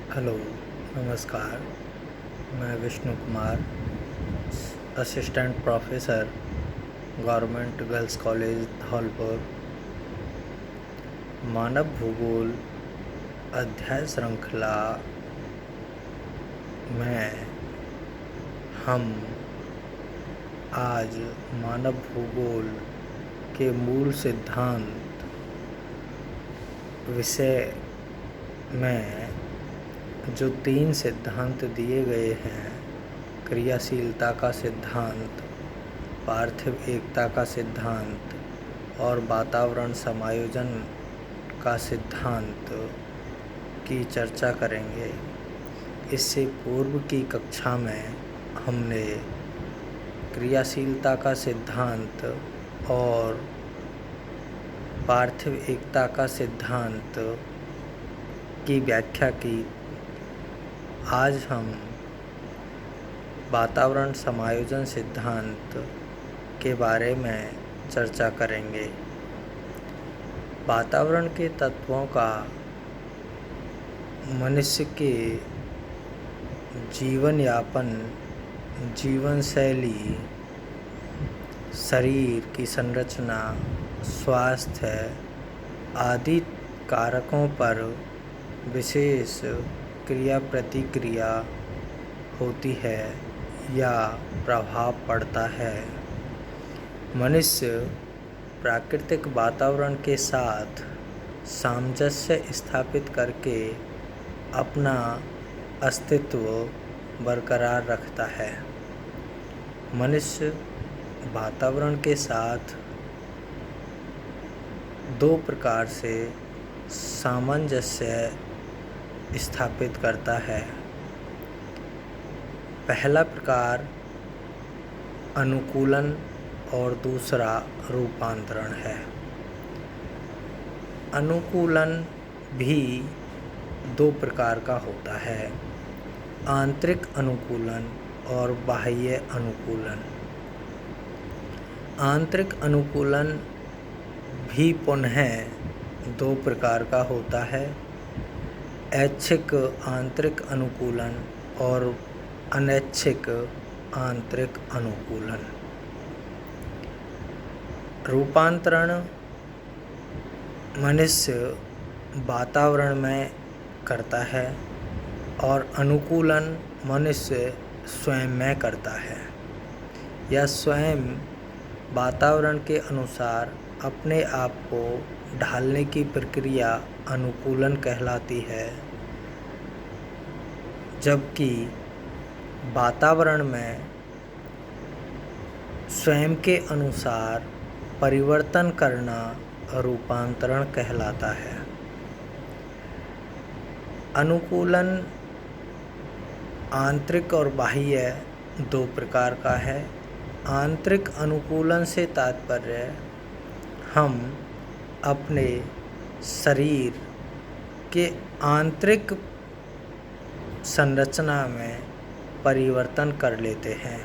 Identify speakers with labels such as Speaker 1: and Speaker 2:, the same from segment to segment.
Speaker 1: Hello, नमस्कार। मैं Vishnu Kumar, assistant professor, government girls college Dholpur. मानव भूगोल अध्याय श्रृंखला में हम आज मानव भूगोल के मूल सिद्धांत विषय में जो 3 सिद्धांत दिए गए हैं, क्रियाशीलता का सिद्धांत, पार्थिव एकता का सिद्धांत और वातावरण समायोजन का सिद्धांत की चर्चा करेंगे। इससे पूर्व की कक्षा में हमने क्रियाशीलता का सिद्धांत और पार्थिव एकता का सिद्धांत की व्याख्या की। आज हम वातावरण समायोजन सिद्धांत के बारे में चर्चा करेंगे। वातावरण के तत्वों का मनुष्य के जीवन यापन, जीवन शैली, शरीर की संरचना, स्वास्थ्य आदि कारकों पर विशेष क्रिया प्रतिक्रिया होती है या प्रभाव पड़ता है। मनुष्य प्राकृतिक वातावरण के साथ सामंजस्य स्थापित करके अपना अस्तित्व बरकरार रखता है। मनुष्य वातावरण के साथ 2 प्रकार से सामंजस्य स्थापित करता है। पहला प्रकार अनुकूलन और दूसरा रूपांतरण है। अनुकूलन भी 2 प्रकार का होता है, आंतरिक अनुकूलन और बाह्य अनुकूलन। आंतरिक अनुकूलन भी पुनः 2 प्रकार का होता है, ऐच्छिक आंतरिक अनुकूलन और अनैच्छिक आंतरिक अनुकूलन। रूपांतरण मनुष्य वातावरण में करता है और अनुकूलन मनुष्य स्वयं में करता है। यह स्वयं वातावरण के अनुसार अपने आप को ढालने की प्रक्रिया अनुकूलन कहलाती है, जबकि वातावरण में स्वयं के अनुसार परिवर्तन करना रूपांतरण कहलाता है। अनुकूलन आंतरिक और बाह्य 2 प्रकार का है। आंतरिक अनुकूलन से तात्पर्य हम अपने शरीर के आंतरिक संरचना में परिवर्तन कर लेते हैं।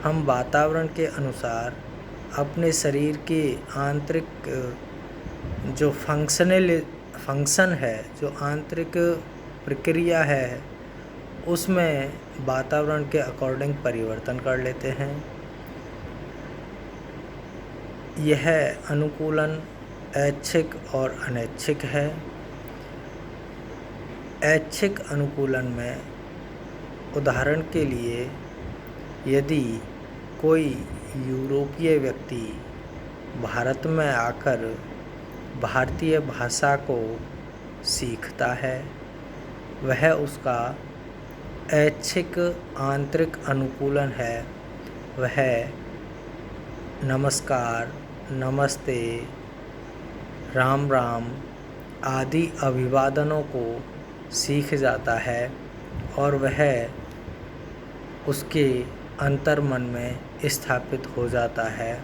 Speaker 1: हम वातावरण के अनुसार अपने शरीर के आंतरिक जो फंक्शन है, जो आंतरिक प्रक्रिया है, उसमें वातावरण के अकॉर्डिंग परिवर्तन कर लेते हैं। यह अनुकूलन ऐच्छिक और अनैच्छिक है। ऐच्छिक अनुकूलन में उदाहरण के लिए यदि कोई यूरोपीय व्यक्ति भारत में आकर भारतीय भाषा को सीखता है, वह उसका ऐच्छिक आंतरिक अनुकूलन है। वह नमस्कार, नमस्ते, राम राम आदि अभिवादनों को सीख जाता है और वह उसके अंतर्मन में स्थापित हो जाता है।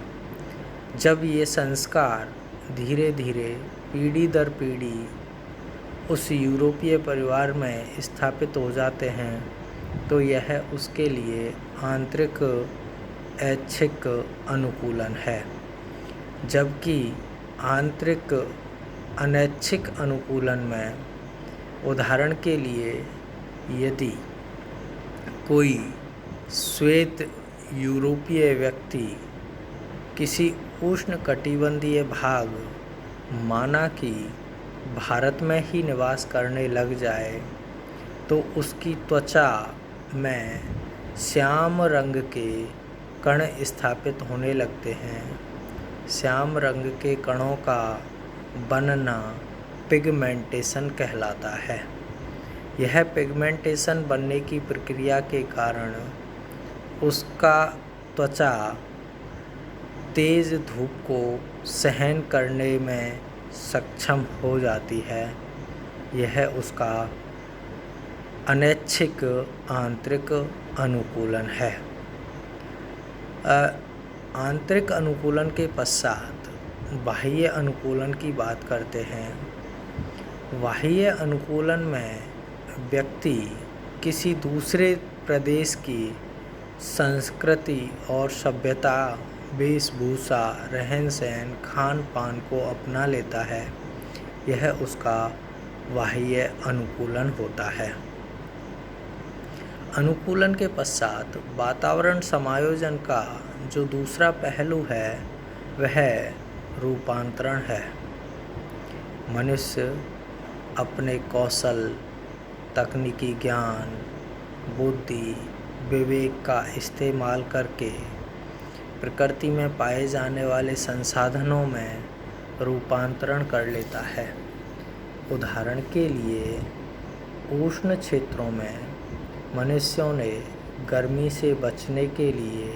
Speaker 1: जब ये संस्कार धीरे धीरे पीढ़ी दर पीढ़ी उस यूरोपीय परिवार में स्थापित हो जाते हैं, तो यह उसके लिए आंतरिक ऐच्छिक अनुकूलन है। जबकि आंतरिक अनैच्छिक अनुकूलन में उदाहरण के लिए, यदि कोई श्वेत यूरोपीय व्यक्ति किसी उष्णकटिबंधीय भाग, माना कि भारत में ही निवास करने लग जाए, तो उसकी त्वचा में श्याम रंग के कण स्थापित होने लगते हैं। श्याम रंग के कणों का बनना पिगमेंटेशन कहलाता है। यह पिगमेंटेशन बनने की प्रक्रिया के कारण उसका त्वचा तेज धूप को सहन करने में सक्षम हो जाती है। यह उसका अनैच्छिक आंतरिक अनुकूलन है। आंतरिक अनुकूलन के पश्चात बाह्य अनुकूलन की बात करते हैं। बाह्य अनुकूलन में व्यक्ति किसी दूसरे प्रदेश की संस्कृति और सभ्यता, वेशभूषा, रहन सहन, खान पान को अपना लेता है। यह उसका बाह्य अनुकूलन होता है। अनुकूलन के पश्चात वातावरण समायोजन का जो दूसरा पहलू है वह रूपांतरण है। मनुष्य अपने कौशल, तकनीकी ज्ञान, बुद्धि, विवेक का इस्तेमाल करके प्रकृति में पाए जाने वाले संसाधनों में रूपांतरण कर लेता है। उदाहरण के लिए, उष्ण क्षेत्रों में मनुष्यों ने गर्मी से बचने के लिए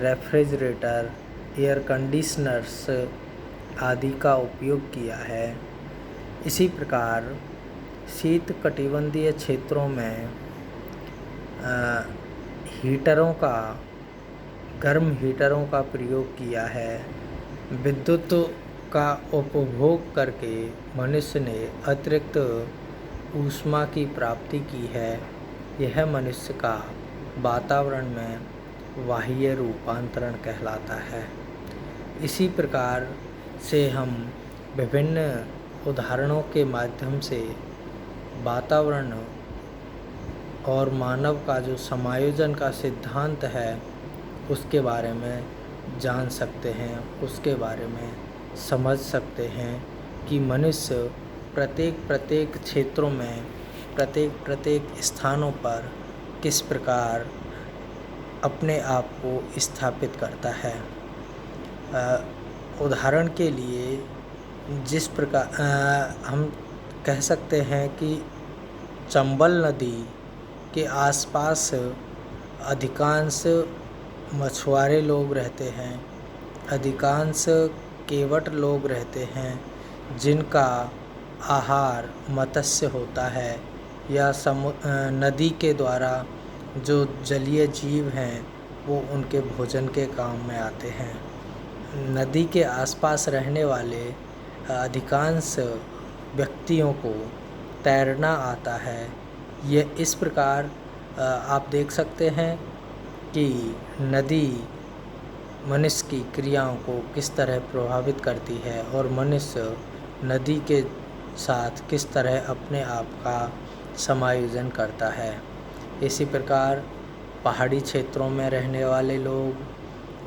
Speaker 1: रेफ्रिजरेटर, एयर कंडीशनर्स आदि का उपयोग किया है। इसी प्रकार शीत कटिबंधीय क्षेत्रों में गर्म हीटरों का प्रयोग किया है। विद्युत का उपभोग करके मनुष्य ने अतिरिक्त ऊष्मा की प्राप्ति की है। यह मनुष्य का वातावरण में बाह्य रूपांतरण कहलाता है। इसी प्रकार से हम विभिन्न उदाहरणों के माध्यम से वातावरण और मानव का जो समायोजन का सिद्धांत है उसके बारे में जान सकते हैं, उसके बारे में समझ सकते हैं कि मनुष्य प्रत्येक क्षेत्रों में, प्रत्येक स्थानों पर किस प्रकार अपने आप को स्थापित करता है। उदाहरण के लिए, जिस प्रकार हम कह सकते हैं कि चंबल नदी के आसपास अधिकांश मछुआरे लोग रहते हैं, अधिकांश केवट लोग रहते हैं, जिनका आहार मत्स्य होता है या नदी के द्वारा जो जलीय जीव हैं वो उनके भोजन के काम में आते हैं। नदी के आसपास रहने वाले अधिकांश व्यक्तियों को तैरना आता है। ये इस प्रकार आप देख सकते हैं कि नदी मनुष्य की क्रियाओं को किस तरह प्रभावित करती है और मनुष्य नदी के साथ किस तरह अपने आप का समायोजन करता है। इसी प्रकार पहाड़ी क्षेत्रों में रहने वाले लोग,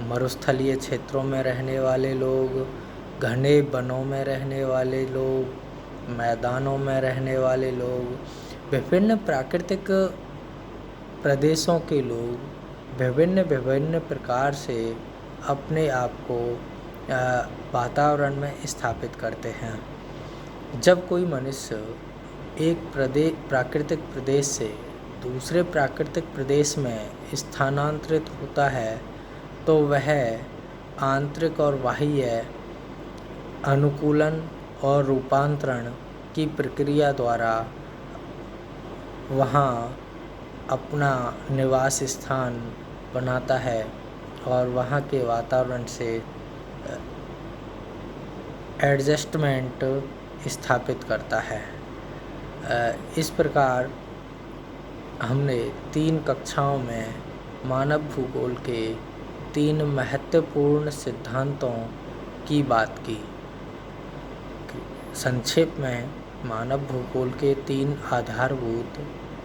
Speaker 1: मरुस्थलीय क्षेत्रों में रहने वाले लोग, घने वनों में रहने वाले लोग, मैदानों में रहने वाले लोग, विभिन्न प्राकृतिक प्रदेशों के लोग विभिन्न प्रकार से अपने आप को वातावरण में स्थापित करते हैं। जब कोई मनुष्य एक प्राकृतिक प्रदेश से दूसरे प्राकृतिक प्रदेश में स्थानांतरित होता है तो वह आंतरिक और बाह्य अनुकूलन और रूपांतरण की प्रक्रिया द्वारा वहाँ अपना निवास स्थान बनाता है और वहाँ के वातावरण से एडजस्टमेंट स्थापित करता है। इस प्रकार हमने 3 कक्षाओं में मानव भूगोल के 3 महत्वपूर्ण सिद्धांतों की बात की। संक्षेप में मानव भूगोल के 3 आधारभूत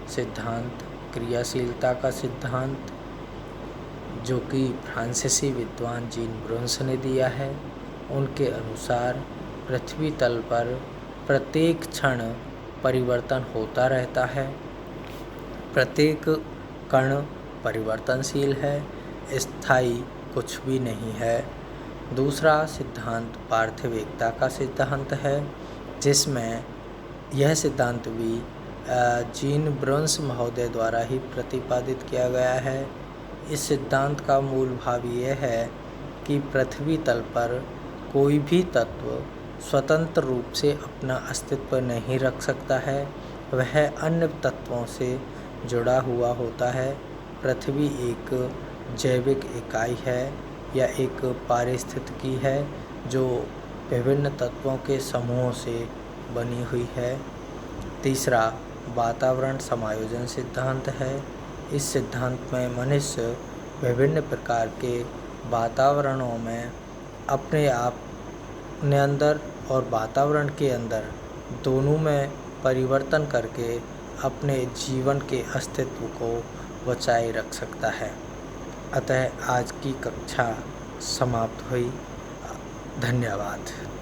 Speaker 1: सिद्धांत, क्रियाशीलता का सिद्धांत जो कि फ्रांसीसी विद्वान जीन ब्रोन्स ने दिया है, उनके अनुसार पृथ्वी तल पर प्रत्येक क्षण परिवर्तन होता रहता है, प्रत्येक कण परिवर्तनशील है, स्थायी कुछ भी नहीं है। दूसरा सिद्धांत पार्थिव एकता का सिद्धांत है, जिसमें यह सिद्धांत भी जीन ब्रोन्स महोदय द्वारा ही प्रतिपादित किया गया है। इस सिद्धांत का मूल भाव यह है कि पृथ्वी तल पर कोई भी तत्व स्वतंत्र रूप से अपना अस्तित्व नहीं रख सकता है, वह अन्य तत्वों से जुड़ा हुआ होता है। पृथ्वी एक जैविक इकाई है या एक पारिस्थितिकी है जो विभिन्न तत्वों के समूहों से बनी हुई है। तीसरा वातावरण समायोजन सिद्धांत है। इस सिद्धांत में मनुष्य विभिन्न प्रकार के वातावरणों में अपने अंदर और वातावरण के अंदर दोनों में परिवर्तन करके अपने जीवन के अस्तित्व को बचाए रख सकता है। अतः आज की कक्षा समाप्त हुई। धन्यवाद।